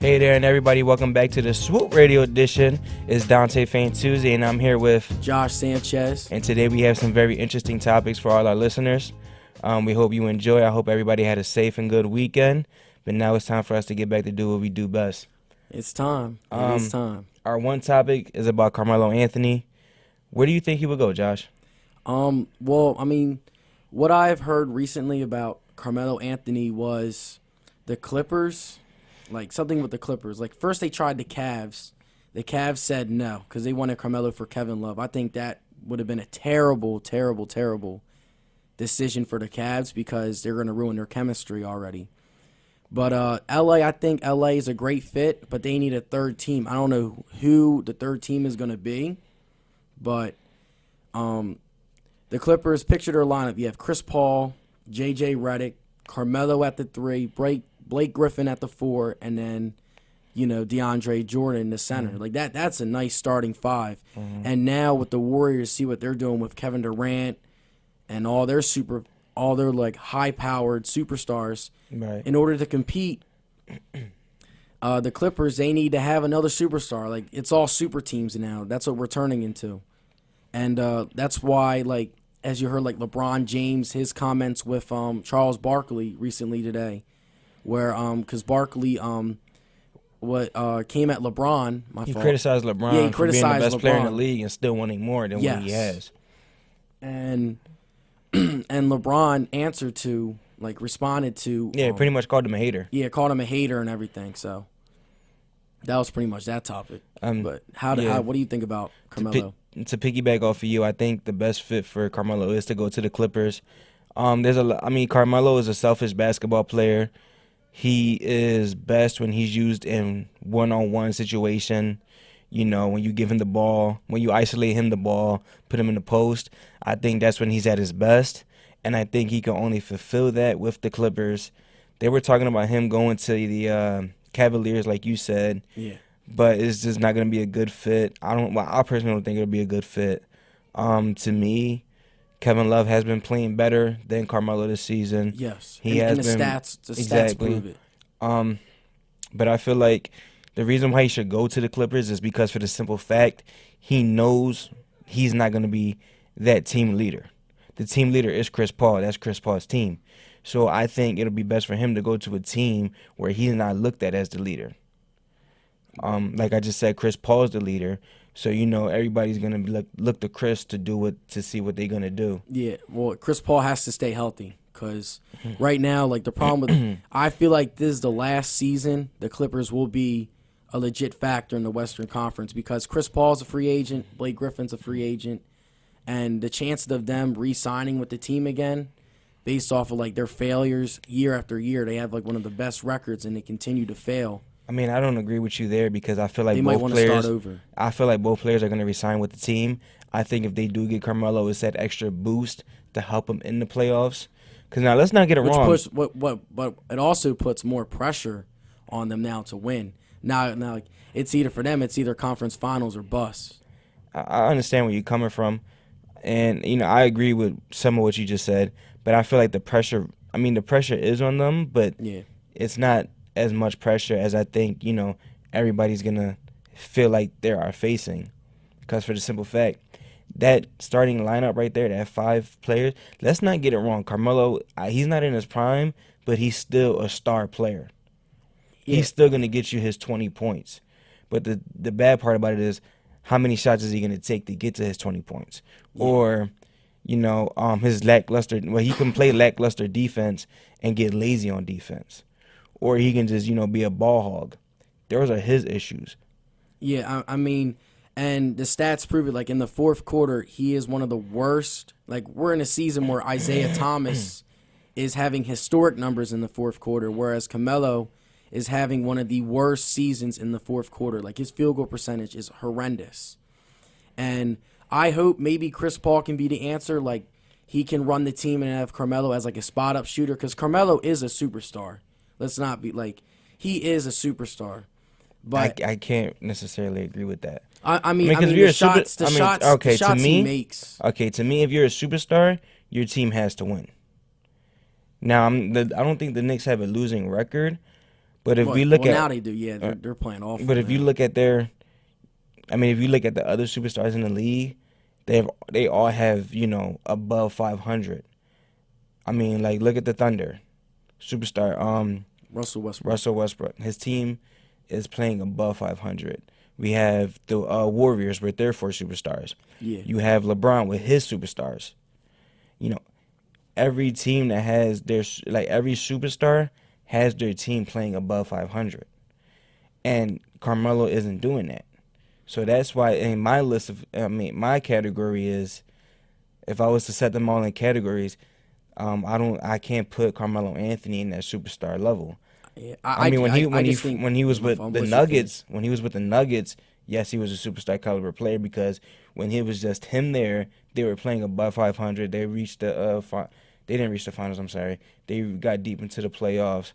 Hey there, and everybody, welcome back to the Swoop Radio Edition. It's Dante Fain Tuesday, and I'm here with Josh Sanchez. And today we have some very interesting topics for all our listeners. We hope you enjoy. I hope everybody had a safe and good weekend. But now it's time for us to get back to do what we do best. It's time. It's time. Our one topic is about Carmelo Anthony. Where do you think he would go, Josh? Well, I mean, what I've heard recently about Carmelo Anthony was the Clippers. Like, something with the Clippers. Like, first they tried the Cavs. The Cavs said no because they wanted Carmelo for Kevin Love. I think that would have been a terrible, terrible, terrible decision for the Cavs because they're going to ruin their chemistry already. But L.A., I think L.A. is a great fit, but they need a third team. I don't know who the third team is going to be, but the Clippers, picture their lineup. You have Chris Paul, J.J. Redick, Carmelo at the 3, Blake Griffin at the 4, and then, DeAndre Jordan, the center. Mm-hmm. Like that's a nice starting 5. Mm-hmm. And now with the Warriors, see what they're doing with Kevin Durant and all their like high-powered superstars. Right. In order to compete, the Clippers, they need to have another superstar. Like, it's all super teams now. That's what we're turning into. And that's why, like, as you heard, like LeBron James, his comments with Charles Barkley recently today, where because Barkley came at LeBron. He criticized LeBron for being the best player in the league and still wanting more than what he has. And LeBron responded to pretty much called him a hater. Yeah, called him a hater and everything. So that was pretty much that topic. But what do you think about Carmelo? To piggyback off of you, I think the best fit for Carmelo is to go to the Clippers. Carmelo is a selfish basketball player. He is best when he's used in one-on-one situation. When you give him the ball, when you isolate him the ball, put him in the post, I think that's when he's at his best. And I think he can only fulfill that with the Clippers. They were talking about him going to the Cavaliers, like you said. Yeah. But it's just not going to be a good fit. I personally don't think it'll be a good fit. To me, Kevin Love has been playing better than Carmelo this season. Yes, the stats prove it. But I feel like the reason why he should go to the Clippers is because for the simple fact he knows he's not going to be that team leader. The team leader is Chris Paul. That's Chris Paul's team. So I think it'll be best for him to go to a team where he's not looked at as the leader. Like I just said, Chris Paul's the leader. So, everybody's going to look to Chris to see what they're going to do. Yeah, well, Chris Paul has to stay healthy because right now, like, the problem with I feel like this is the last season the Clippers will be a legit factor in the Western Conference because Chris Paul's a free agent, Blake Griffin's a free agent, and the chances of them re-signing with the team again based off of, like, their failures year after year, they have, like, one of the best records, and they continue to fail. I mean, I don't agree with you there because I feel like they might want to start over. I feel like both players are going to resign with the team. I think if they do get Carmelo, it's that extra boost to help him in the playoffs. Because now, let's not get it wrong. But it also puts more pressure on them now to win. Now, it's either for them, it's either conference finals or bust. I understand where you're coming from, and I agree with some of what you just said. But I feel like the pressure is on them, but it's not as much pressure as I think, everybody's going to feel like they are facing. Because for the simple fact, that starting lineup right there, that 5 players, let's not get it wrong. Carmelo, he's not in his prime, but he's still a star player. Yeah. He's still going to get you his 20 points. But the bad part about it is how many shots is he going to take to get to his 20 points? Yeah. Or, his lackluster, he can play lackluster defense and get lazy on defense. Or he can just, be a ball hog. Those are his issues. Yeah, and the stats prove it. Like, in the fourth quarter, he is one of the worst. Like, we're in a season where Isaiah Thomas is having historic numbers in the fourth quarter, whereas Carmelo is having one of the worst seasons in the fourth quarter. Like, his field goal percentage is horrendous. And I hope maybe Chris Paul can be the answer. Like, he can run the team and have Carmelo as, like, a spot-up shooter, because Carmelo is a superstar. Let's not be like, he is a superstar. But I can't necessarily agree with that. The shots he makes. Okay, to me, if you're a superstar, your team has to win. Now, I don't think the Knicks have a losing record, But if we look at now they do, yeah, they're playing awful. But if you look at if you look at the other superstars in the league, they all have above 500. I mean, like look at the Thunder, superstar Russell Westbrook. His team is playing above 500. We have the Warriors with their 4 superstars. Yeah. You have LeBron with his superstars. Every team that has every superstar has their team playing above 500. And Carmelo isn't doing that. So that's why in my list my category is, if I was to set them all in categories, I can't put Carmelo Anthony in that superstar level. Yeah, when he was with the Nuggets, yes, he was a superstar caliber player, because when it was just him there, they were playing above 500. They reached they didn't reach the finals. I'm sorry. They got deep into the playoffs,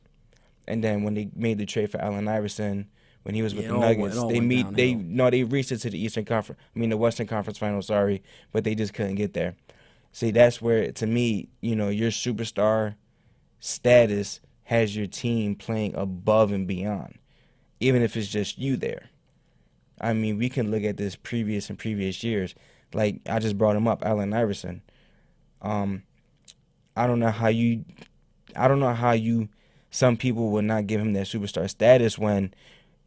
and then when they made the trade for Allen Iverson, when he was with the Nuggets, they reached it to the Western Conference Finals. Sorry, but they just couldn't get there. See, that's where, to me, your superstar status has your team playing above and beyond, even if it's just you there. I mean, we can look at this previous years. Like, I just brought him up, Allen Iverson. I don't know how some people would not give him that superstar status when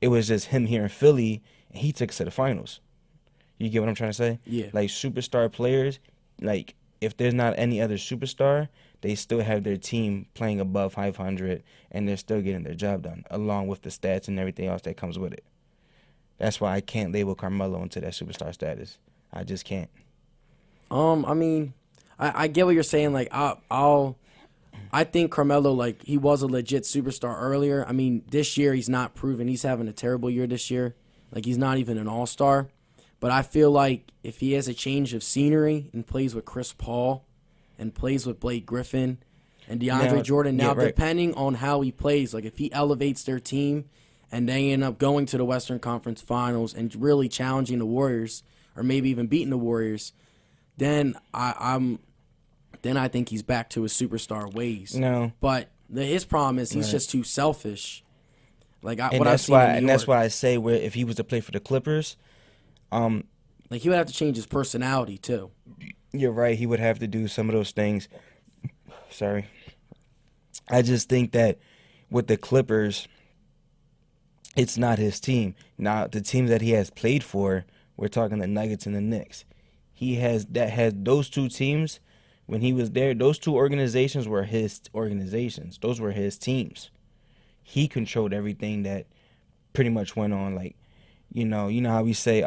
it was just him here in Philly and he took us to the finals. You get what I'm trying to say? Yeah. Like, superstar players, like, if there's not any other superstar, they still have their team playing above 500, and they're still getting their job done, along with the stats and everything else that comes with it. That's why I can't label Carmelo into that superstar status. I just can't. I mean, I get what you're saying. Like, I think Carmelo, like, he was a legit superstar earlier. I mean, this year he's not proven. He's having a terrible year this year. Like, he's not even an all-star. But I feel like if he has a change of scenery and plays with Chris Paul and plays with Blake Griffin and DeAndre Jordan, depending on how he plays, like if he elevates their team and they end up going to the Western Conference Finals and really challenging the Warriors, or maybe even beating the Warriors, then I think he's back to his superstar ways. No, but his problem is he's just too selfish. Like that's why I say, where if he was to play for the Clippers. Like, he would have to change his personality too. You're right. He would have to do some of those things. Sorry. I just think that with the Clippers, it's not his team. Now, the teams that he has played for, we're talking the Nuggets and the Knicks. He has those two teams. When he was there, those two organizations were his organizations. Those were his teams. He controlled everything that pretty much went on. Like, you know how we say,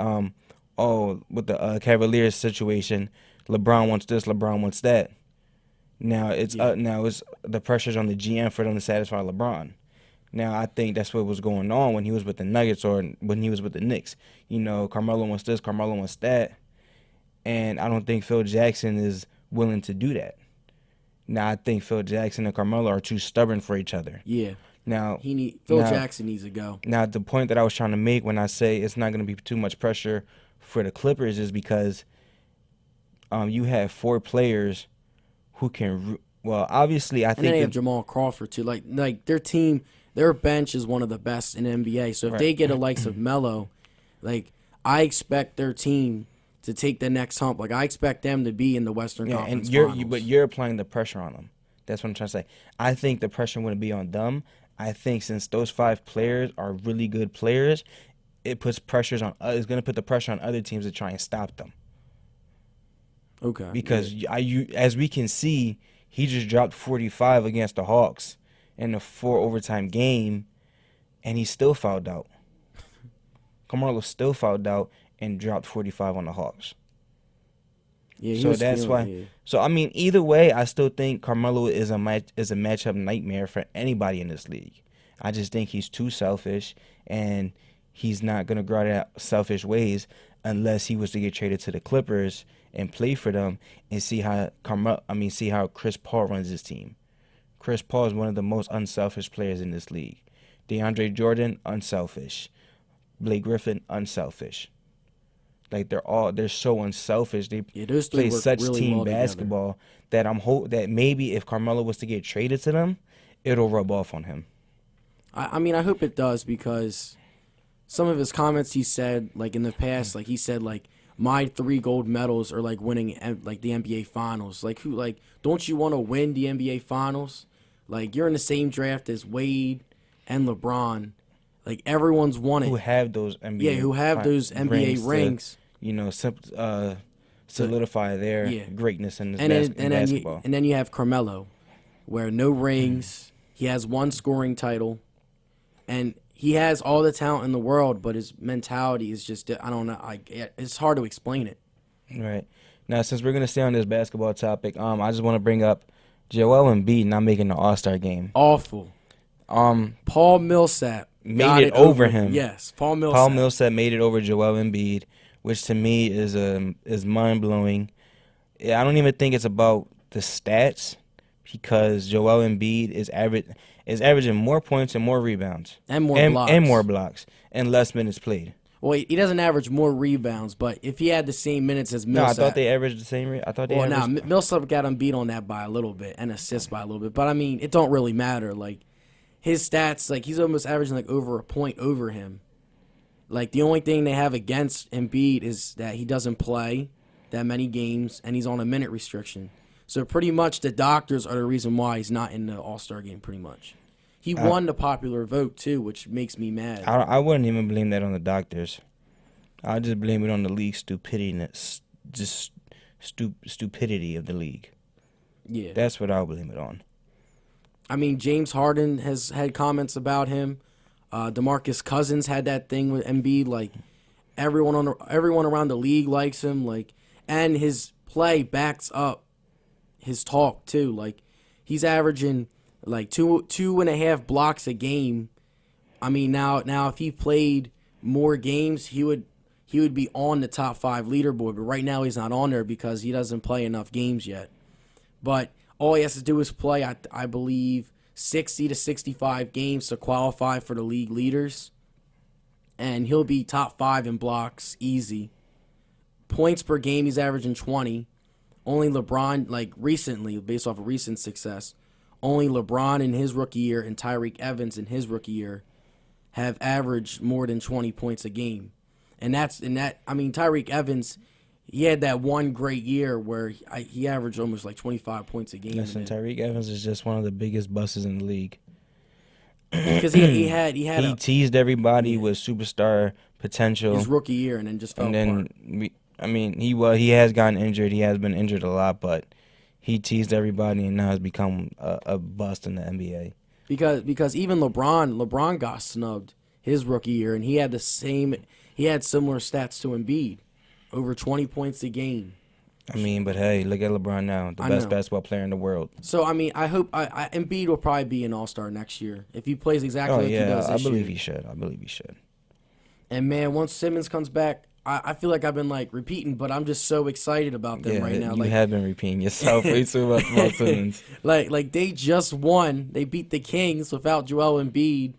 with the Cavaliers situation, LeBron wants this, LeBron wants that. Now it's the pressure's on the GM for them to satisfy LeBron. Now I think that's what was going on when he was with the Nuggets or when he was with the Knicks. Carmelo wants this, Carmelo wants that, and I don't think Phil Jackson is willing to do that. Now I think Phil Jackson and Carmelo are too stubborn for each other. Yeah. Now Jackson needs to go. Now the point that I was trying to make when I say it's not going to be too much pressure for the Clippers is because you have 4 players who can. Well, obviously, I think they have Jamal Crawford too. Like their team, their bench is one of the best in the NBA. So if they get the likes of Melo, like I expect their team to take the next hump. Like I expect them to be in the Western Conference Finals. But you're applying the pressure on them. That's what I'm trying to say. I think the pressure wouldn't be on them. I think since those 5 players are really good players, it puts pressures on. It's going to put the pressure on other teams to try and stop them. Okay. Because as we can see, he just dropped 45 against the Hawks in a 4 overtime game, and he still fouled out. Carmelo still fouled out and dropped 45 on the Hawks. Yeah, so that's why. Yeah. So I mean, either way, I still think Carmelo is a matchup nightmare for anybody in this league. I just think he's too selfish, and he's not gonna grow out selfish ways unless he was to get traded to the Clippers and play for them and see how Chris Paul runs his team. Chris Paul is one of the most unselfish players in this league. DeAndre Jordan, unselfish. Blake Griffin, unselfish. Like they're so unselfish. They play such really team basketball that that maybe if Carmelo was to get traded to them, it'll rub off on him. I mean, I hope it does because some of his comments he said, like in the past, like he said, like my 3 gold medals are like winning like the NBA Finals. Like who, like don't you want to win the NBA Finals? Like you're in the same draft as Wade and LeBron. Like everyone's won it. Who have those NBA? Who have those NBA rings? To, solidify their greatness in basketball. And then you have Carmelo, where no rings. He has 1 scoring title, and he has all the talent in the world, but his mentality is just, I don't know. It's hard to explain it. Right. Now, since we're going to stay on this basketball topic, I just want to bring up Joel Embiid not making the All-Star game. Awful. Paul Millsap made it over him. Yes, Paul Millsap. Paul Millsap made it over Joel Embiid, which to me is mind-blowing. I don't even think it's about the stats because Joel Embiid is averaging more points and more rebounds. And more blocks. And less minutes played. Well, he doesn't average more rebounds, but if he had the same minutes as Millsap. No, I thought they averaged the same. Millsap got him beat on that by a little bit and assists by a little bit. But, I mean, it don't really matter. Like, his stats, like, he's almost averaging, like, over a point over him. Like, the only thing they have against Embiid is that he doesn't play that many games, and he's on a minute restriction. So pretty much the doctors are the reason why he's not in the All-Star game pretty much. He won the popular vote, too, which makes me mad. I wouldn't even blame that on the doctors. I'll just blame it on the league's stupidity of the league. Yeah. That's what I'll blame it on. I mean, James Harden has had comments about him. DeMarcus Cousins had that thing with Embiid. Like, everyone around the league likes him. Like, and his play backs up his talk too. Like, he's averaging like two and a half blocks a game. I mean, now if he played more games, he would be on the top 5 leaderboard. But right now he's not on there because he doesn't play enough games yet. But all he has to do is play, I believe, 60 to 65 games to qualify for the league leaders, and he'll be top 5 in blocks easy. Points per game, he's averaging 20. Only LeBron, like recently, based off of recent success, only LeBron in his rookie year and Tyreek Evans in his rookie year have averaged more than 20 points a game. And Tyreek Evans, he had that one great year where he averaged almost like 25 points a game. Listen, Tyreek Evans is just one of the biggest busts in the league. Because he teased everybody with superstar potential his rookie year, and then just fell apart. He has gotten injured. He has been injured a lot, but he teased everybody and now has become a bust in the NBA. Because even LeBron got snubbed his rookie year, and he had similar stats to Embiid, over 20 points a game. I mean, but hey, look at LeBron now, the best basketball player in the world. So I mean, I hope Embiid will probably be an All-Star next year if he plays exactly like he does this year. I believe he should. And man, once Simmons comes back, I feel like I've been like repeating, but I'm just so excited about them right now. You have been repeating yourself way too much about Simmons. Like they just won. They beat the Kings without Joel Embiid,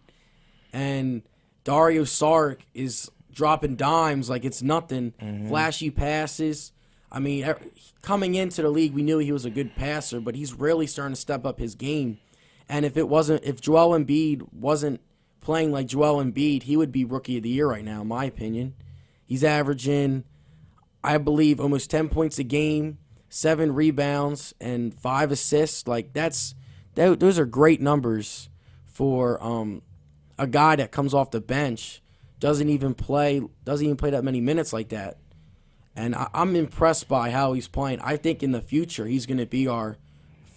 and Dario Saric is dropping dimes like it's nothing. Mm-hmm. Flashy passes. I mean, coming into the league, we knew he was a good passer, but he's really starting to step up his game. And if Joel Embiid wasn't playing like Joel Embiid, he would be Rookie of the Year right now, in my opinion. He's averaging, I believe, almost 10 points a game, 7 rebounds, and 5 assists. Like those are great numbers for a guy that comes off the bench, doesn't even play that many minutes like that. And I'm impressed by how he's playing. I think in the future he's going to be our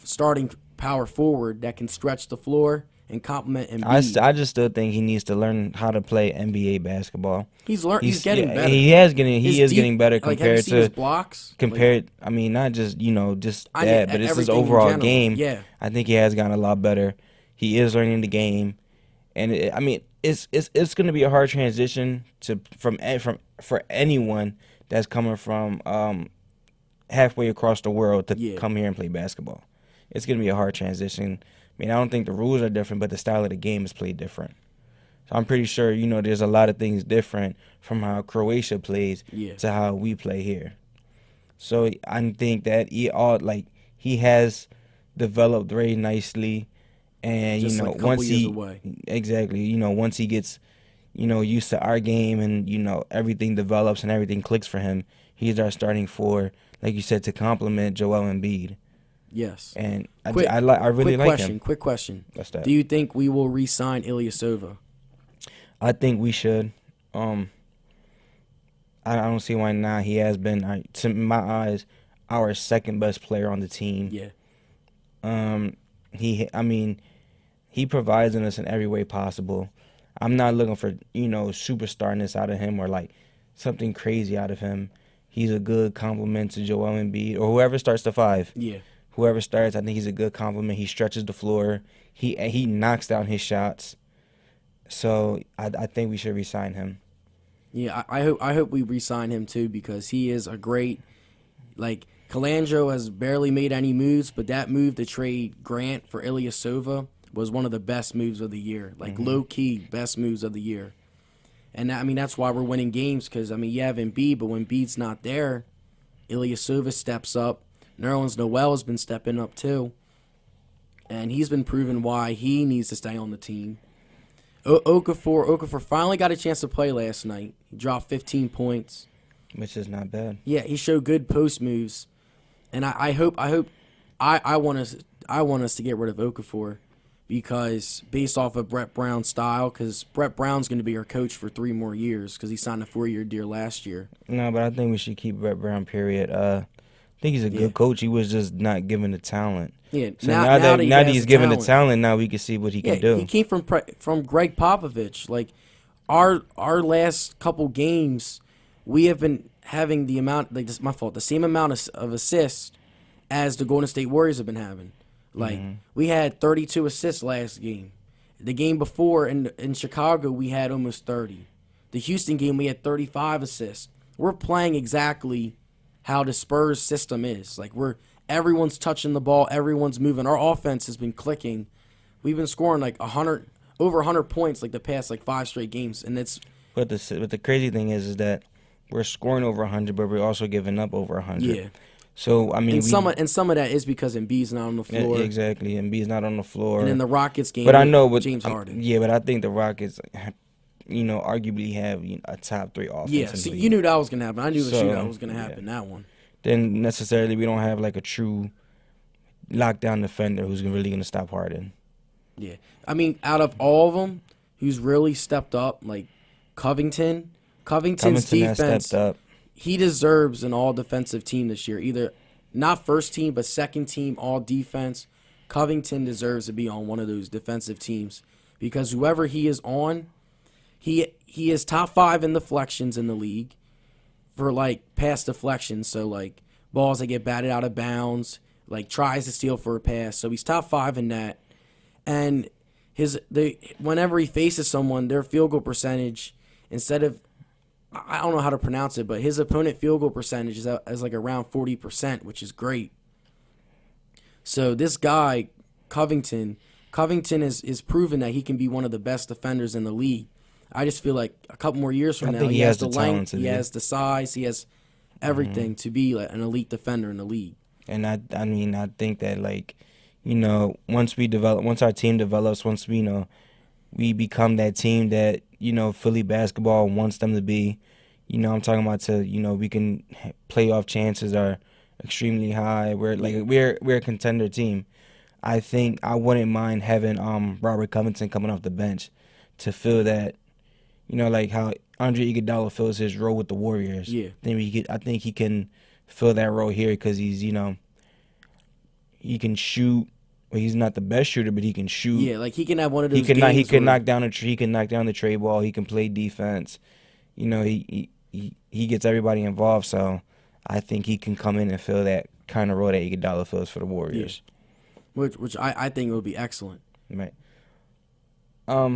starting power forward that can stretch the floor and complement Embiid. I just still think he needs to learn how to play NBA basketball. He's getting better. He is getting better compared have you seen his blocks. Not just that, but it's his overall game. Yeah, I think he has gotten a lot better. He is learning the game, and it's going to be a hard transition for anyone that's coming from halfway across the world to come here and play basketball. It's going to be a hard transition. I mean, I don't think the rules are different, but the style of the game is played different. So I'm pretty sure, there's a lot of things different from how Croatia plays to how we play here. So I think that he has developed very nicely, And just like a couple years away. Exactly, once he gets used to our game and everything develops and everything clicks for him, he's our starting four, like you said, to complement Joel Embiid. Yes. And I really like him. Quick question. What's that? Do you think we will re-sign Ilyasova? I think we should. I don't see why not. He has been, in my eyes, our second best player on the team. Yeah. He provides in us in every way possible. I'm not looking for superstarness out of him or like something crazy out of him. He's a good compliment to Joel Embiid or whoever starts the five. Yeah. Whoever starts, I think he's a good compliment. He stretches the floor. He knocks down his shots. So I think we should re-sign him. Yeah, I hope we re-sign him too, because he is a great, like, Colangelo has barely made any moves, but that move to trade Grant for Ilyasova was one of the best moves of the year, like low-key best moves of the year. And that's why we're winning games, because you have Embiid, but when Embiid's not there, Ilyasova steps up. Nerlens Noel has been stepping up too, and he's been proving why he needs to stay on the team. Okafor finally got a chance to play last night. He dropped 15 points, which is not bad. Yeah, he showed good post moves, and I want us to get rid of Okafor, because based off of Brett Brown's style, because Brett Brown's going to be our coach for 3 more years because he signed a 4-year deal last year. No, but I think we should keep Brett Brown. Period. I think he's a good coach. He was just not given the talent. Yeah, so now that he's given the talent, now we can see what he can do. He came from Greg Popovich. Like our last couple games, we have been having the amount, like, this is my fault, the same amount of assists as the Golden State Warriors have been having. Like we had 32 assists last game. The game before in Chicago, we had almost 30. The Houston game, we had 35 assists. We're playing exactly how the Spurs system is. Like everyone's touching the ball, everyone's moving. Our offense has been clicking. We've been scoring like over 100 points like the past 5 straight games, and it's. But the crazy thing is that we're scoring over 100, but we're also giving up over 100. Yeah. So some of that is because Embiid's not on the floor. Exactly, Embiid's not on the floor. And in the Rockets game, but I know with James Harden. Yeah, but I think the Rockets, arguably have a top 3 offense. Yeah, see, you knew that was gonna happen. I knew the shootout was gonna happen. That one. Then necessarily we don't have like a true lockdown defender who's really gonna stop Harden. Yeah, out of all of them, who's really stepped up, like Covington's defense. Has stepped up. He deserves an all-defensive team this year. Either not first team, but second team, all defense. Covington deserves to be on one of those defensive teams, because whoever he is on, he is top 5 in deflections in the league for pass deflections. So balls that get batted out of bounds, tries to steal for a pass. So he's top 5 in that. And whenever he faces someone, their field goal percentage, instead of, I don't know how to pronounce it, but his opponent field goal percentage is around 40%, which is great. So this guy, Covington is proven that he can be one of the best defenders in the league. I just feel like a couple more years from now, he has the length, he has the size, he has everything to be an elite defender in the league. And I think that once our team develops, once we become that team that Philly basketball wants them to be. I'm talking about we can playoff chances are extremely high. We're a contender team. I think I wouldn't mind having Robert Covington coming off the bench to fill that. How Andre Iguodala fills his role with the Warriors. Yeah. I think he can fill that role here because he's he can shoot. Well, he's not the best shooter, but he can shoot. Yeah, he can have one of those. He can knock down the tray ball. He can play defense. He gets everybody involved. So I think he can come in and fill that kind of role that Iguodala fills for the Warriors. Yeah. Which I think would be excellent. Right. Let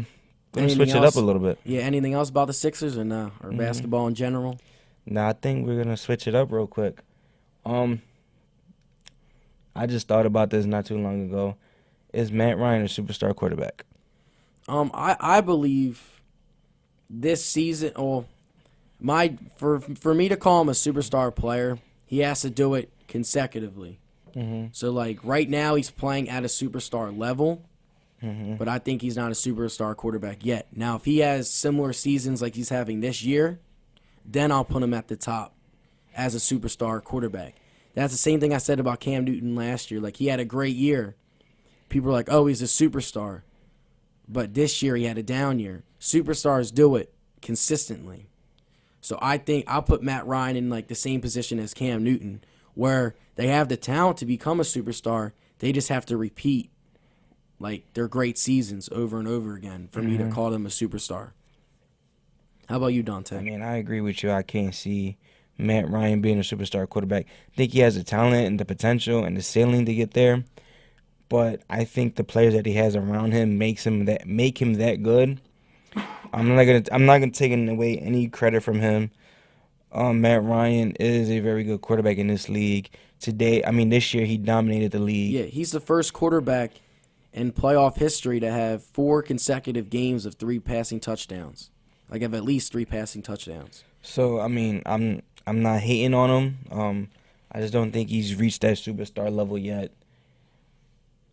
me switch it up a little bit. Yeah. Anything else about the Sixers or no, or basketball in general? No, I think we're gonna switch it up real quick. I just thought about this not too long ago. Is Matt Ryan a superstar quarterback? I believe this season, for me to call him a superstar player, he has to do it consecutively. So right now he's playing at a superstar level, but I think he's not a superstar quarterback yet. Now, if he has similar seasons like he's having this year, then I'll put him at the top as a superstar quarterback. That's the same thing I said about Cam Newton last year. Like, he had a great year. People are like, oh, he's a superstar. But this year he had a down year. Superstars do it consistently. So I think I'll put Matt Ryan in like the same position as Cam Newton, where they have the talent to become a superstar. They just have to repeat like their great seasons over and over again for me to call them a superstar. How about you, Dante? I mean, I agree with you. I can't see Matt Ryan being a superstar quarterback. I think he has the talent and the potential and the ceiling to get there. But I think the players that he has around him make him that good. I'm not gonna take away any credit from him. Matt Ryan is a very good quarterback in this league. This year he dominated the league. Yeah, he's the first quarterback in playoff history to have 4 consecutive games of 3 passing touchdowns. Like, of at least 3 passing touchdowns. So I mean, I'm not hating on him. I just don't think he's reached that superstar level yet.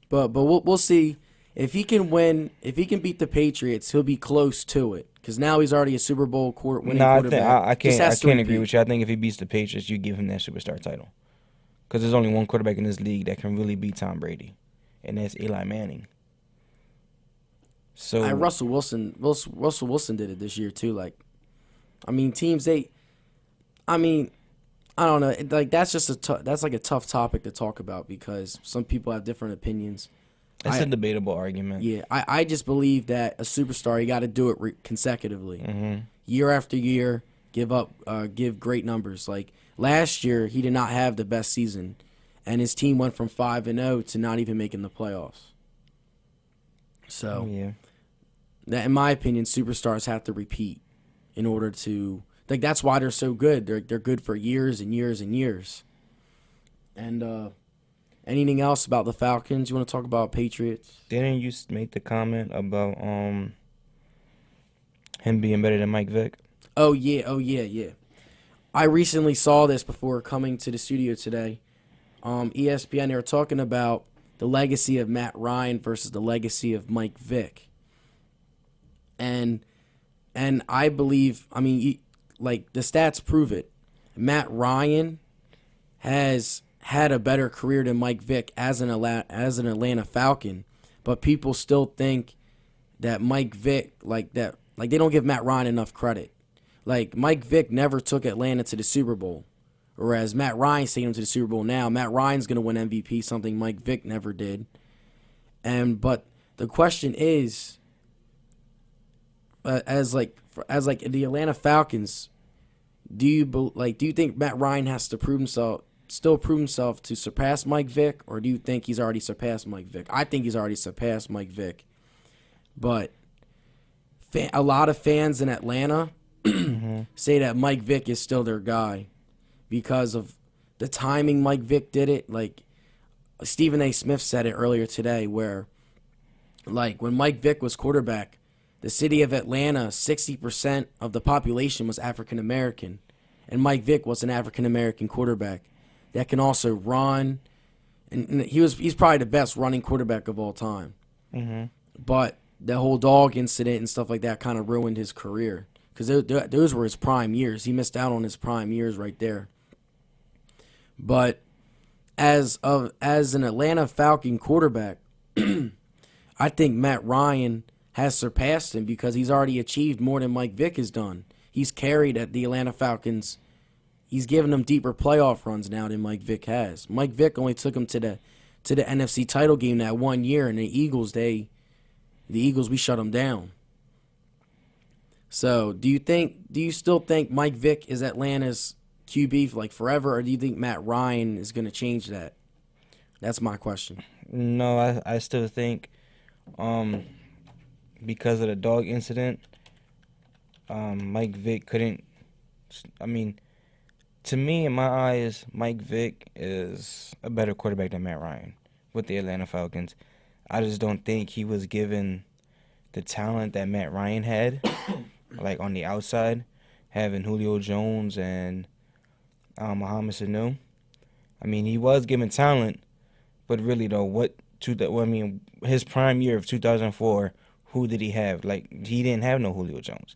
But we'll see. If he can win, if he can beat the Patriots, he'll be close to it. Because now he's already a Super Bowl winning quarterback. I can't agree with you. I think if he beats the Patriots, you give him that superstar title. Because there's only one quarterback in this league that can really beat Tom Brady, and that's Eli Manning. So Russell Wilson did it this year too. Like, I mean, I don't know. Like, that's just that's like a tough topic to talk about because some people have different opinions. It's a debatable argument. Yeah, I just believe that a superstar, you got to do it consecutively, year after year. Give great numbers. Like last year, he did not have the best season, and his team went from 5-0 to not even making the playoffs. So, that, in my opinion, superstars have to repeat in order to. Like, that's why they're so good. They're good for years and years and years. And anything else about the Falcons? You want to talk about Patriots? Didn't you make the comment about him being better than Mike Vick? Oh yeah. I recently saw this before coming to the studio today. ESPN, they were talking about the legacy of Matt Ryan versus the legacy of Mike Vick. And I believe, like, the stats prove it. Matt Ryan has had a better career than Mike Vick as an Atlanta Falcon, but people still think that Mike Vick, they don't give Matt Ryan enough credit. Like, Mike Vick never took Atlanta to the Super Bowl, whereas Matt Ryan's taking them to the Super Bowl now. Matt Ryan's going to win MVP, something Mike Vick never did. But the question is, as the Atlanta Falcons, do you think Matt Ryan has to prove himself to surpass Mike Vick, or do you think he's already surpassed Mike Vick? I think he's already surpassed Mike Vick, but a lot of fans in Atlanta say that Mike Vick is still their guy because of the timing Mike Vick did it. Like, Stephen A. Smith said it earlier today, where, like, when Mike Vick was quarterback, the city of Atlanta, 60% of the population was African American, and Mike Vick was an African American quarterback that can also run, and he's probably the best running quarterback of all time. But the whole dog incident and stuff like that kind of ruined his career because those were his prime years. He missed out on his prime years right there. But as an Atlanta Falcon quarterback, I think Matt Ryan has surpassed him because he's already achieved more than Mike Vick has done. He's carried at the Atlanta Falcons. He's given them deeper playoff runs now than Mike Vick has. Mike Vick only took him to the NFC title game that 1 year, and the Eagles, we shut them down. So, do you still think Mike Vick is Atlanta's QB like forever, or do you think Matt Ryan is going to change that? That's my question. No, I still think because of the dog incident, Mike Vick couldn't. To me, in my eyes, Mike Vick is a better quarterback than Matt Ryan with the Atlanta Falcons. I just don't think he was given the talent that Matt Ryan had, like on the outside, having Julio Jones and Mohamed Sanu. He was given talent, but really, though, what his prime year of 2004, who did he have? Like, he didn't have no Julio Jones.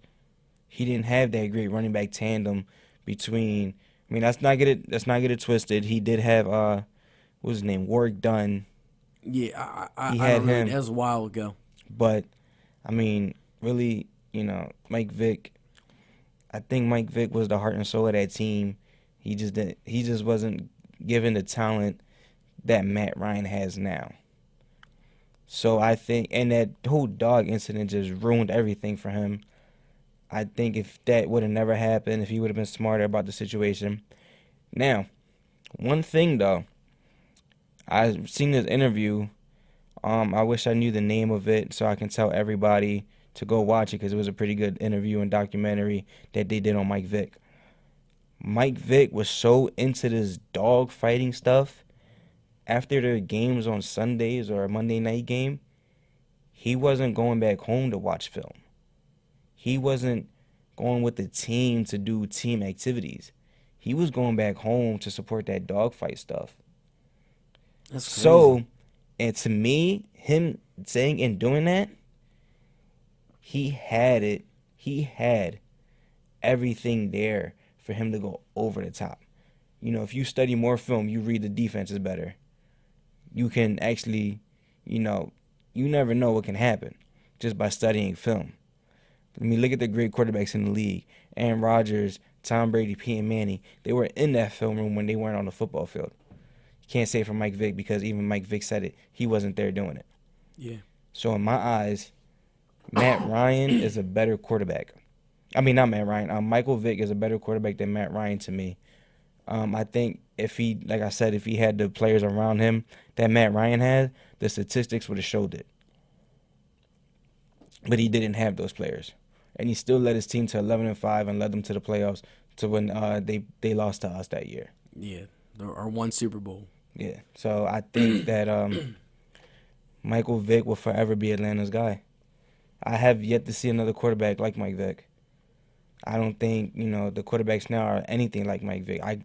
He didn't have that great running back tandem between. I mean, let's not get it twisted. He did have what was his name? Warwick Dunn. Yeah, He I had don't know. him. That was a while ago. But I mean, really, Mike Vick. I think Mike Vick was the heart and soul of that team. He just wasn't given the talent that Matt Ryan has now. So I think, and that whole dog incident just ruined everything for him. I think if that would have never happened, if he would have been smarter about the situation. Now, one thing though, I've seen this interview. I wish I knew the name of it so I can tell everybody to go watch it because it was a pretty good interview and documentary that they did on Mike Vick. Mike Vick was so into this dog fighting stuff. After the games on Sundays or a Monday night game, he wasn't going back home to watch film. He wasn't going with the team to do team activities. He was going back home to support that dogfight stuff. That's crazy. So, and to me, him saying and doing that, he had it. He had everything there for him to go over the top. If you study more film, you read the defenses better. You can actually, you never know what can happen just by studying film. I mean, look at the great quarterbacks in the league. Aaron Rodgers, Tom Brady, Peyton Manning. They were in that film room when they weren't on the football field. You can't say for Mike Vick because even Mike Vick said it. He wasn't there doing it. Yeah. So in my eyes, Matt Ryan is a better quarterback. I mean, not Matt Ryan. Michael Vick is a better quarterback than Matt Ryan to me. I think if he had the players around him that Matt Ryan had, the statistics would have showed it. But he didn't have those players. And he still led his team to 11-5 and led them to the playoffs to when they lost to us that year. Yeah, or won Super Bowl. Yeah, so I think that Michael Vick will forever be Atlanta's guy. I have yet to see another quarterback like Mike Vick. I don't think, the quarterbacks now are anything like Mike Vick. I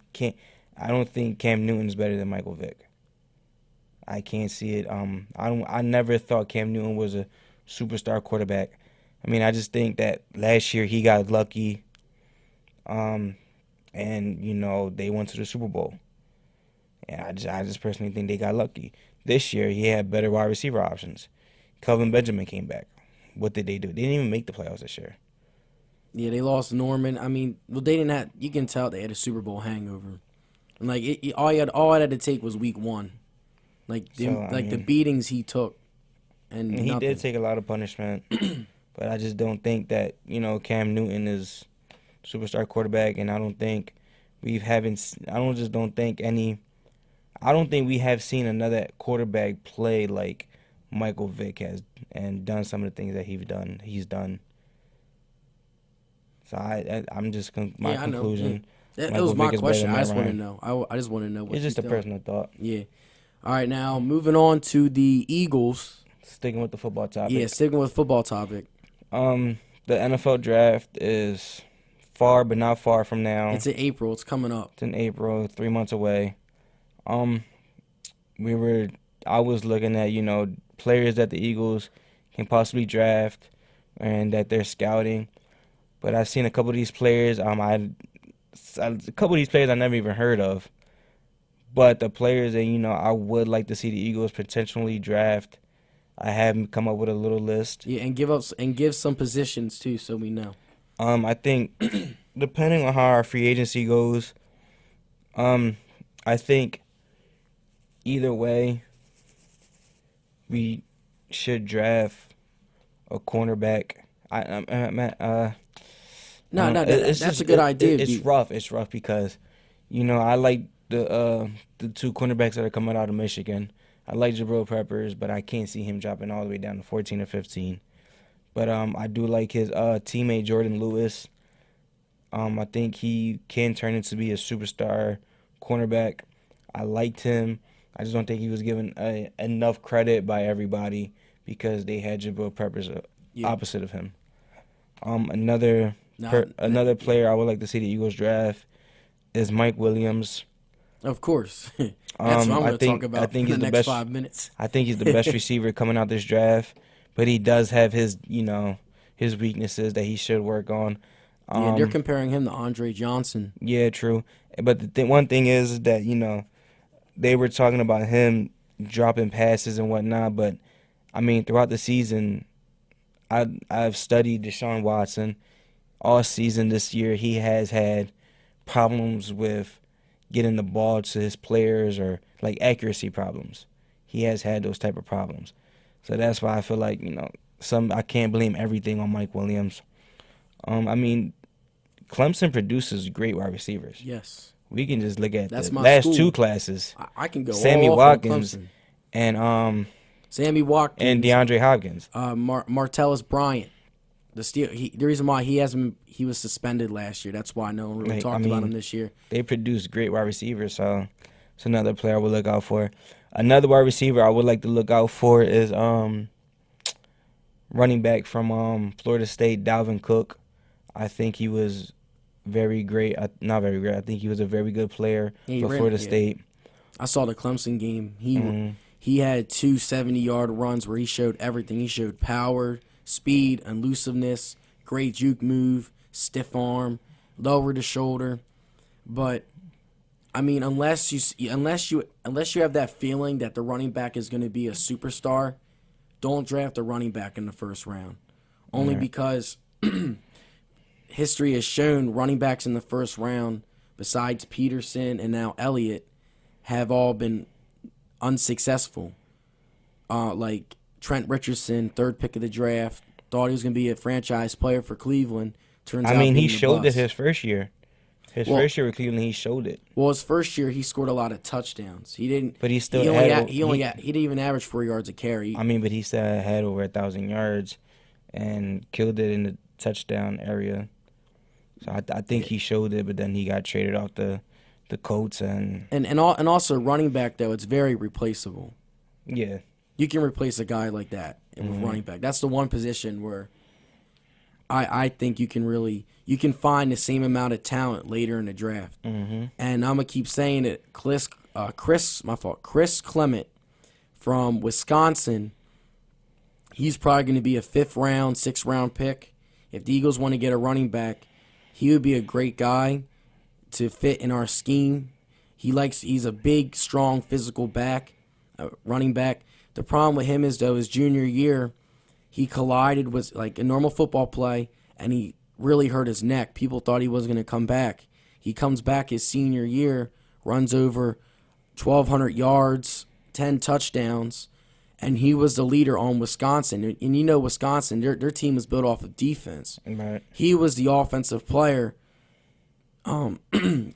don't think Cam Newton's better than Michael Vick. I can't see it. I never thought Cam Newton was a superstar quarterback. I mean, I just think that last year he got lucky. And they went to the Super Bowl. And I just personally think they got lucky. This year he had better wide receiver options. Kelvin Benjamin came back. What did they do? They didn't even make the playoffs this year. Yeah, they lost Norman. I mean, they didn't have. You can tell they had a Super Bowl hangover. And all it had to take was week one, the beatings he took, and he did take a lot of punishment. But I just don't think that Cam Newton is superstar quarterback, and I don't think we have seen another quarterback play like Michael Vick has and done some of the things that he's done. So I'm just my conclusion. That was my question. I just want to know. I just want to know what it's just a personal thought. Yeah. All right, now moving on to the Eagles. Sticking with the football topic. Yeah, sticking with football topic. The NFL draft is far, but not far from now. It's in April. It's coming up. It's in April, 3 months away. I was looking at players that the Eagles can possibly draft and that they're scouting. But I've seen a couple of these players. A couple of these players I never even heard of. But the players that I would like to see the Eagles potentially draft, I have come up with a little list. Yeah, and give some positions too, so we know. I think depending on how our free agency goes, I think either way we should draft a cornerback. That's a good idea. It's rough. It's rough because, I like the two cornerbacks that are coming out of Michigan. I like Jabril Peppers, but I can't see him dropping all the way down to 14 or 15. But I do like his teammate Jordan Lewis. I think he can turn into be a superstar cornerback. I liked him. I just don't think he was given enough credit by everybody because they had Jabril Peppers opposite of him. Another player I would like to see the Eagles draft is Mike Williams. Of course. That's what I'm going to talk about in the next 5 minutes. I think he's the best receiver coming out this draft, but he does have his weaknesses that he should work on. Yeah, they're comparing him to Andre Johnson. Yeah, true. But one thing is that, they were talking about him dropping passes and whatnot, but, I mean, throughout the season, I've studied Deshaun Watson. All season this year, he has had problems with getting the ball to his players or, like, accuracy problems. He has had those type of problems. So that's why I feel like, I can't blame everything on Mike Williams. I mean, Clemson produces great wide receivers. Yes. We can just look at the last two classes. I can go Sammy all Watkins on Clemson. And Sammy Watkins and DeAndre Hopkins. Martellus Bryant. The reason why he was suspended last year. That's why no one really talked about him this year. They produce great wide receivers, so it's another player I would look out for. Another wide receiver I would like to look out for is running back from Florida State, Dalvin Cook. I think he was very great. Not very great. I think he was a very good player for Florida State. I saw the Clemson game. He had two 70-yard runs where he showed everything. He showed power, speed, elusiveness, great juke move, stiff arm, lower the shoulder. But I mean, unless you have that feeling that the running back is going to be a superstar, don't draft a running back in the first round. Only because history has shown running backs in the first round, besides Peterson and now Elliott, have all been unsuccessful. Like Trent Richardson, third pick of the draft, thought he was going to be a franchise player for Cleveland. Turns out he showed it his first year. First year with Cleveland, he showed it. Well, his first year, he scored a lot of touchdowns. He didn't. But he still he didn't even average 4 yards a carry. But he still had over 1,000 yards and killed it in the touchdown area. So I think he showed it, but then he got traded off the Colts and also running back though, it's very replaceable. Yeah, you can replace a guy like that with running back. That's the one position where I think you can find the same amount of talent later in the draft. Mm-hmm. And I'm gonna keep saying it. Chris Clement from Wisconsin. He's probably going to be a 5th round, 6th round pick. If the Eagles want to get a running back, he would be a great guy to fit in our scheme. He's a big, strong, physical running back. The problem with him is, though, his junior year, he collided with like a normal football play, and he really hurt his neck. People thought he wasn't going to come back. He comes back his senior year, runs over 1,200 yards, 10 touchdowns, and he was the leader on Wisconsin. And Wisconsin, their team is built off of defense. Right. He was the offensive player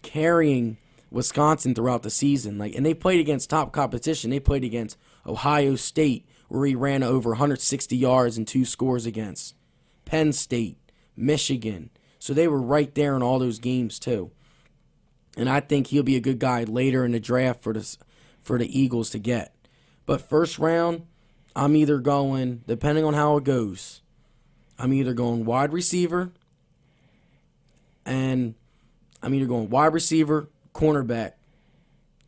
carrying Wisconsin throughout the season. And they played against top competition. They played against Ohio State, where he ran over 160 yards and 2 scores against. Penn State, Michigan. So they were right there in all those games too. And I think he'll be a good guy later in the draft for the Eagles to get. But first round, I'm either going, depending on how it goes, I'm either going wide receiver, cornerback,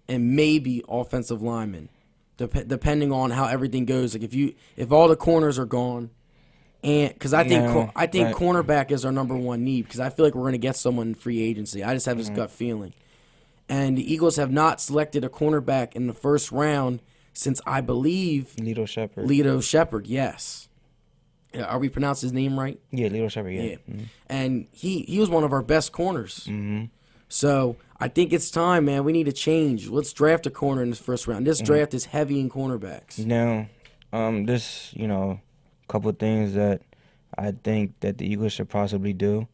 and maybe offensive lineman, depending on how everything goes. Like if all the corners are gone, and because I think cornerback is our number one need, because I feel like we're going to get someone in free agency. I just have this gut feeling. And the Eagles have not selected a cornerback in the first round since, I believe, Lito Shepherd, yes. Are we pronouncing his name right? Yeah, Lito Shepherd, yeah. Mm-hmm. And he was one of our best corners. Mm-hmm. So I think it's time, man. We need to change. Let's draft a corner in this first round. This draft is heavy in cornerbacks. Now, this, couple of things that I think that the Eagles should possibly do.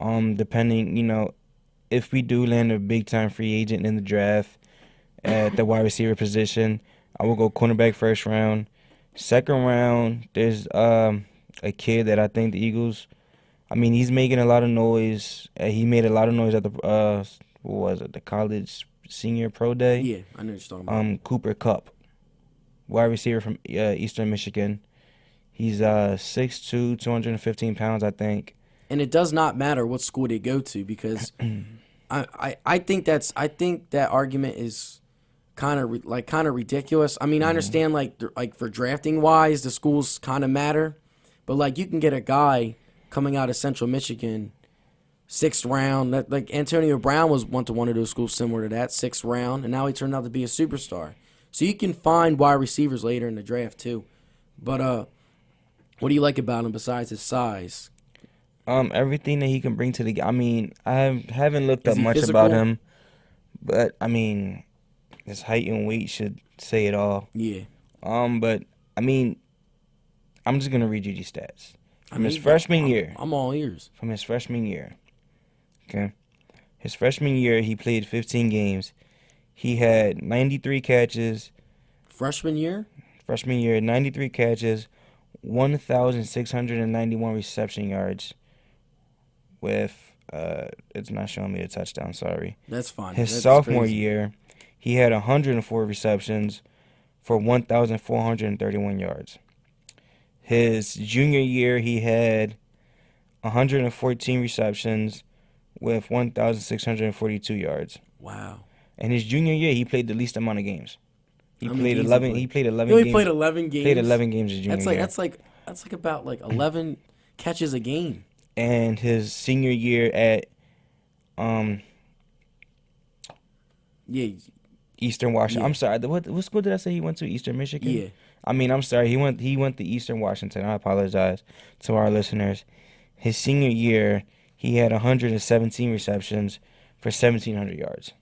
Depending, if we do land a big-time free agent in the draft at the wide receiver position, I will go cornerback first round. Second round, there's a kid that I think the Eagles, he's making a lot of noise. He made a lot of noise at the college senior pro day? Yeah, I know what you're talking about. Cooper Kupp, wide receiver from Eastern Michigan. He's 6'2", 215 pounds, I think. And it does not matter what school they go to, because I think that argument is kind of ridiculous. I mean, I understand like for drafting wise, the schools kind of matter, but like you can get a guy coming out of Central Michigan, 6th round. That like Antonio Brown went to one of those schools similar to that, 6th round, and now he turned out to be a superstar. So you can find wide receivers later in the draft too. But what do you like about him besides his size? Everything that he can bring to the game. I mean, I haven't looked up much physical? about him, but I mean, his height and weight should say it all. Yeah. But I mean, I'm just gonna read you these stats from his freshman year. I'm all ears. From his freshman year, okay. His freshman year, he played 15 games. He had 93 catches. Freshman year, 93 catches, 1,691 reception yards. With it's not showing me a touchdown. Sorry. That's fine. His That's sophomore crazy. year, he had 104 receptions for 1,431 yards. His junior year, he had 114 receptions with 1,642 yards. Wow. And his junior year, he played the least amount of games. He played 11. He played 11 He only games. played 11 games. Played 11 games his junior year. That's like about like 11 catches a game. And his senior year at Yeah. Eastern Washington. Yeah. I'm sorry. What school did I say he went to? Eastern Michigan? Yeah. I mean, I'm sorry. He went to Eastern Washington. I apologize to our listeners. His senior year, he had 117 receptions for 1,700 yards.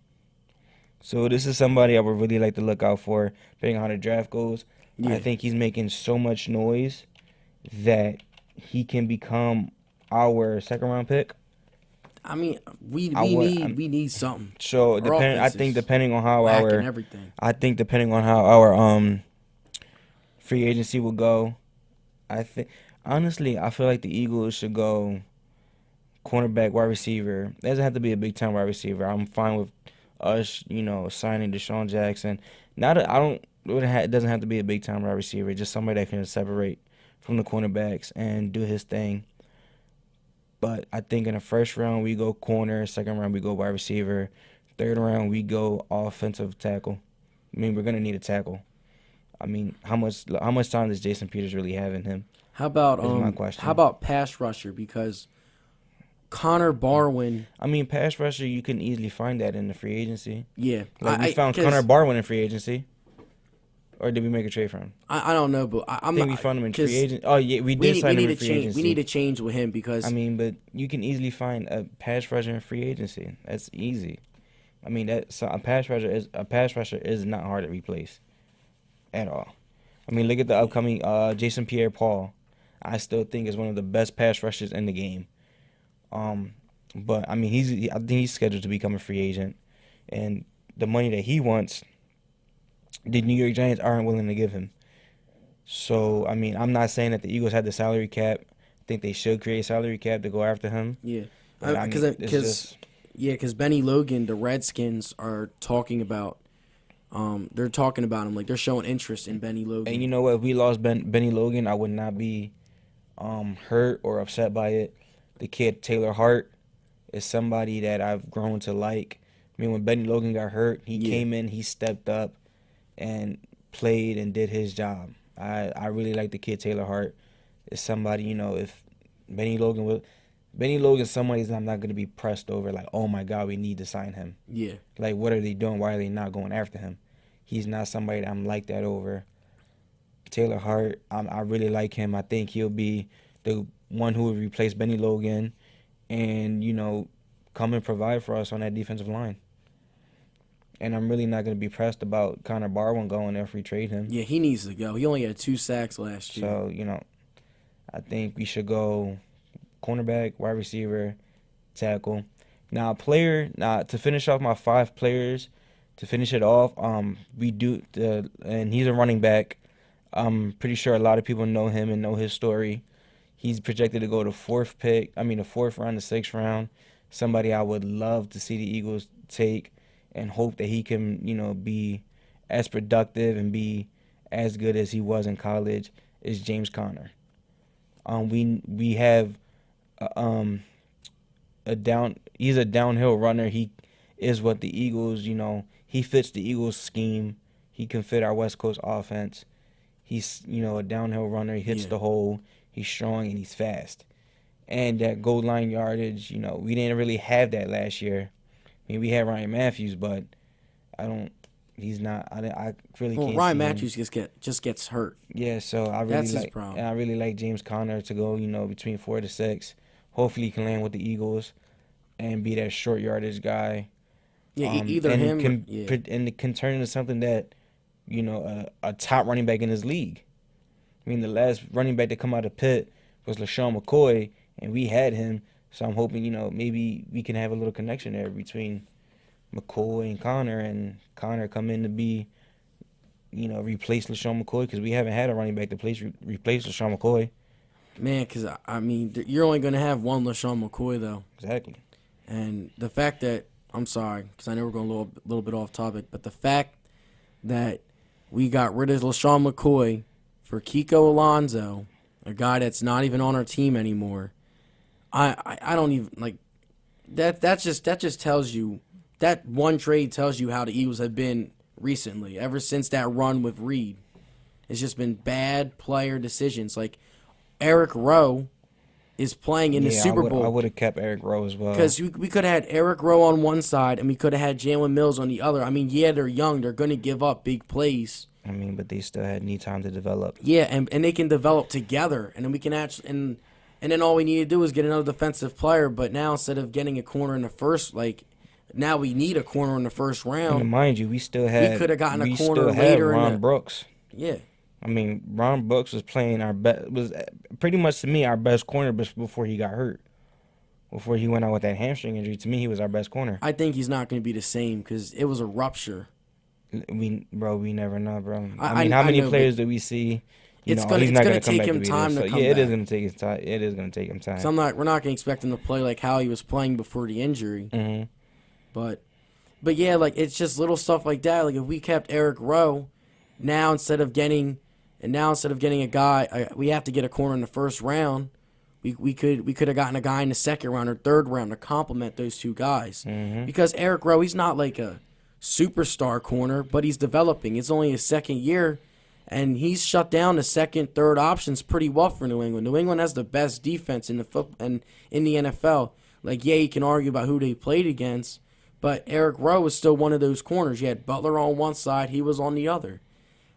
So this is somebody I would really like to look out for, depending on how the draft goes. Yeah. I think he's making so much noise that he can become our second-round pick. I mean, we need something. So depending on how our free agency will go, I think honestly I feel like the Eagles should go cornerback, wide receiver. It doesn't have to be a big time wide receiver. I'm fine with us, signing Deshaun Jackson. It doesn't have to be a big time wide receiver. Just somebody that can separate from the cornerbacks and do his thing. But I think in the first round we go corner, second round we go wide receiver, third round we go offensive tackle. I mean, we're gonna need a tackle. I mean, how much time does Jason Peters really have in him? How about my question. How about pass rusher? Because Connor Barwin. I mean, pass rusher, you can easily find that in the free agency. Yeah, we found Connor Barwin in free agency. Or did we make a trade for him? I don't know, but I think we found him in free agency. Oh yeah, we did sign him in free agency. We need to change with him because I mean, but you can easily find a pass rusher in free agency. That's easy. I mean, a pass rusher is not hard to replace, at all. I mean, look at the upcoming Jason Pierre-Paul. I still think is one of the best pass rushers in the game. But I mean, I think he's scheduled to become a free agent, and the money that he wants, the New York Giants aren't willing to give him. So, I mean, I'm not saying that the Eagles had the salary cap. I think they should create a salary cap to go after him. Yeah. Because Benny Logan, the Redskins are talking about they're talking about him. Like, they're showing interest in Benny Logan. And you know what? If we lost Benny Logan, I would not be hurt or upset by it. The kid, Taylor Hart, is somebody that I've grown to like. I mean, when Benny Logan got hurt, he came in, he stepped up and played and did his job. I really like the kid Taylor Hart. Is somebody, if Benny Logan's somebody that I'm not going to be pressed over like, oh my God, we need to sign him. Yeah. Like, what are they doing? Why are they not going after him? He's not somebody that I'm like that over. Taylor Hart, I really like him. I think he'll be the one who will replace Benny Logan and, come and provide for us on that defensive line. And I'm really not going to be pressed about Connor Barwin going there if we trade him. Yeah, he needs to go. He only had 2 sacks last year. So, I think we should go cornerback, wide receiver, tackle. Now, to finish off my 5 players, to finish it off, and he's a running back. I'm pretty sure a lot of people know him and know his story. He's projected to go the 4th round, the 6th round. Somebody I would love to see the Eagles take and hope that he can, be as productive and be as good as he was in college is James Conner. We have he's a downhill runner. He is what the Eagles, he fits the Eagles scheme. He can fit our West Coast offense. He's, a downhill runner. He hits the hole. He's strong and he's fast. And that goal line yardage, we didn't really have that last year. I mean, we had Ryan Matthews, but I really can't. Ryan Matthews just gets hurt. Yeah, so That's his problem. And I really like James Conner to go, between 4 to 6. Hopefully, he can land with the Eagles and be that short yardage guy. Yeah, either him and it can turn into something that, a top running back in this league. I mean, the last running back to come out of Pitt was LaShawn McCoy, and we had him. So I'm hoping, maybe we can have a little connection there between McCoy and Connor come in to be, replace LaShawn McCoy, because we haven't had a running back to replace LaShawn McCoy. Man, because, you're only going to have one LaShawn McCoy, though. Exactly. And the fact that, I'm sorry, because I know we're going a little bit off topic, but the fact that we got rid of LaShawn McCoy for Kiko Alonso, a guy that's not even on our team anymore, I don't even, like, that just tells you, that one trade tells you how the Eagles have been recently, ever since that run with Reed. It's just been bad player decisions. Like, Eric Rowe is playing in the Super Bowl. I would have kept Eric Rowe as well. Because we could have had Eric Rowe on one side, and we could have had Jalen Mills on the other. I mean, yeah, they're young. They're going to give up big plays. I mean, but they still need time to develop. Yeah, and they can develop together. And then we can actually... And then all we need to do is get another defensive player. But now, instead of getting a corner in the first... now we need a corner in the first round. And mind you, we could have gotten a corner later. Ron Brooks. Yeah. I mean, Ron Brooks was playing was pretty much to me our best corner before he got hurt. Before he went out with that hamstring injury, to me he was our best corner. I think he's not going to be the same because it was a rupture. We never know, bro. I mean, how many players do we see? He's not going to take him time to come back. Yeah, it is going to take his time. It is going to take him time. So we're not going to expect him to play like how he was playing before the injury. Mm-hmm. But yeah, it's just little stuff like that. Like if we kept Eric Rowe, now instead of getting a guy, we have to get a corner in the first round. We could have gotten a guy in the second round or third round to complement those two guys. Mm-hmm. Because Eric Rowe, he's not like a superstar corner, but he's developing. It's only his second year, and he's shut down the second, third options pretty well for New England. New England has the best defense in the NFL. Like, yeah, you can argue about who they played against, but Eric Rowe was still one of those corners. You had Butler on one side, he was on the other.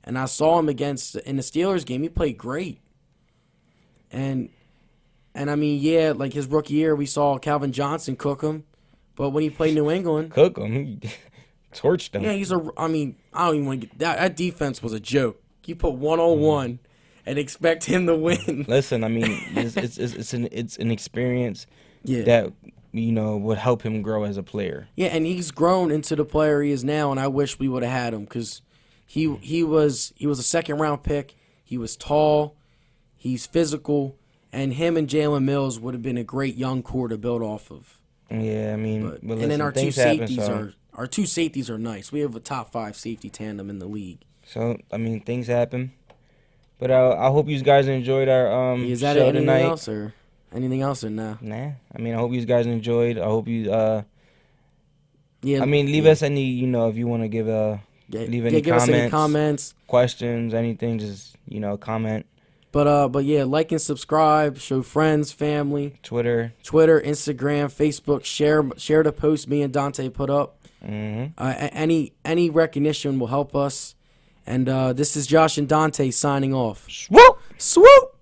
And I saw him in the Steelers game. He played great. And I mean, yeah, like his rookie year, we saw Calvin Johnson cook him. But when he played New England... Cook him? He torched him. Yeah, I don't even want to get... That defense was a joke. You put 1-on-1 and expect him to win. Listen, I mean, it's an experience that, would help him grow as a player. Yeah, and he's grown into the player he is now, and I wish we would have had him because... He was a second-round pick. He was tall. He's physical. And him and Jalen Mills would have been a great young core to build off of. Yeah, I mean... But listen, and then our two safeties are nice. We have a top 5 safety tandem in the league. So, I mean, things happen. But I hope you guys enjoyed our Is that show anything tonight. Anything else or no? Nah. I mean, I hope you guys enjoyed. I hope you... leave us any, if you want to give give us any comments, questions, anything, just, comment. But yeah, like and subscribe, show friends, family. Twitter, Instagram, Facebook, share the post me and Dante put up. Mm-hmm. Any recognition will help us. And this is Josh and Dante signing off. Swoop! Swoop!